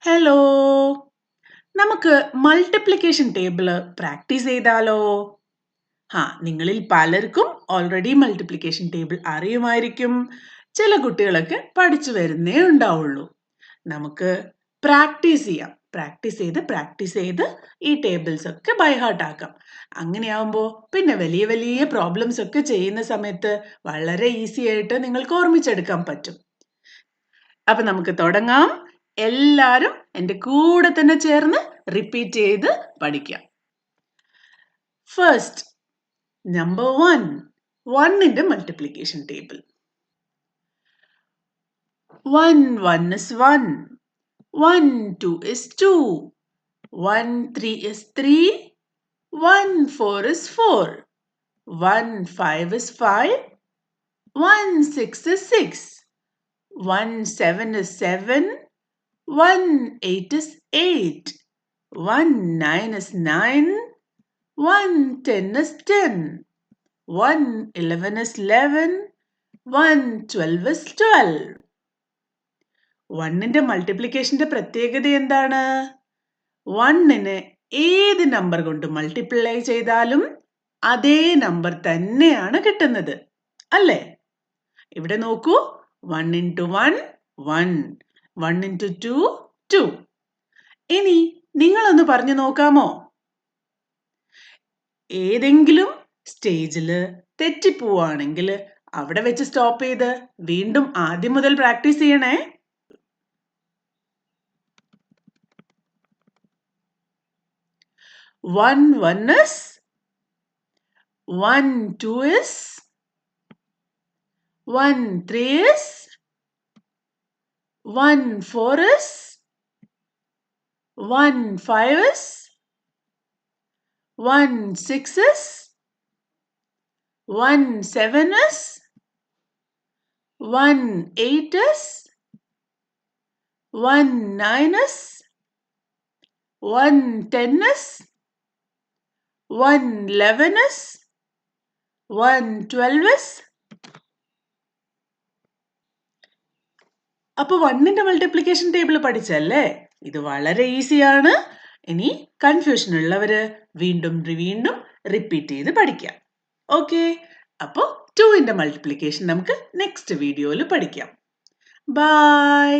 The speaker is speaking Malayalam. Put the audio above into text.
ഹലോ! നമുക്ക് മൾട്ടിപ്ലിക്കേഷൻ ടേബിള് പ്രാക്ടീസ് ചെയ്താലോ? നിങ്ങളിൽ പലർക്കും ഓൾറെഡി മൾട്ടിപ്ലിക്കേഷൻ ടേബിൾ അറിയുമായിരിക്കും. ചില കുട്ടികളൊക്കെ പഠിച്ചു വരുന്നേ ഉണ്ടാവുള്ളൂ. നമുക്ക് പ്രാക്ടീസ് ചെയ്യാം. പ്രാക്ടീസ് ചെയ്ത് ഈ ടേബിൾസ് ഒക്കെ ബൈ ഹാർട്ട് ആക്കാം. അങ്ങനെയാവുമ്പോൾ പിന്നെ വലിയ വലിയ പ്രോബ്ലംസ് ഒക്കെ ചെയ്യുന്ന സമയത്ത് വളരെ ഈസി ആയിട്ട് നിങ്ങൾക്ക് ഓർമ്മിച്ചെടുക്കാൻ പറ്റും. അപ്പൊ നമുക്ക് തുടങ്ങാം. എല്ലാരും എൻ്റെ കൂടെ തന്നെ ചേർന്ന് റിപ്പീറ്റ് ചെയ്ത് പഠിക്കാം. First, number 1. 1ന്റെ multiplication table. 1 1 is 1. 1 2 is 2. 1 3 is 3. 1 4 is 4. 1 5 is 5. 1 6 is 6. 1 7 is 7. 1 8 is 8. 1 9 is 9. 1 10 is 10. 1 11 is 11. 1 12 is 12. 1ന്റെ മൾട്ടിപ്ലിക്കേഷന്റെ പ്രത്യേകത എന്താണ്? 1നെ ഏത് നമ്പർ കൊണ്ട് മൾട്ടിപ്ലൈ ചെയ്താലും അതേ നമ്പർ തന്നെയാണ് കിട്ടുന്നത്, അല്ലേ? ഇവിടെ നോക്കൂ. 1 into 1 1. 1 into 2 2. ഇനി നിങ്ങളൊന്ന് പറഞ്ഞു നോക്കാമോ? ഏതെങ്കിലും സ്റ്റേജില് തെറ്റിപ്പോവാണെങ്കിൽ അവിടെ വെച്ച് സ്റ്റോപ്പ് ചെയ്ത് വീണ്ടും ആദ്യം മുതൽ പ്രാക്ടീസ് ചെയ്യണേ. One is, 1 2 is, 1 3 is, 1 4 is, 1 5 is, 1 6 is, 1 7 is, 1 8 is, 1 9 is, 1 10 is, 1 11 is, 1 12 is. അപ്പോൾ 1ന്റെ മൾട്ടിപ്ലിക്കേഷൻ ടേബിൾ പഠിച്ചല്ലേ? ഇത് വളരെ ഈസിയാണ്. ഇനി കൺഫ്യൂഷൻ ഉള്ളവര് വീണ്ടും റിപ്പീറ്റ് ചെയ്ത് പഠിക്കാം. ഓക്കെ, അപ്പോൾ 2ന്റെ മൾട്ടിപ്ലിക്കേഷൻ നമുക്ക് നെക്സ്റ്റ് വീഡിയോയിൽ പഠിക്കാം. ബൈ.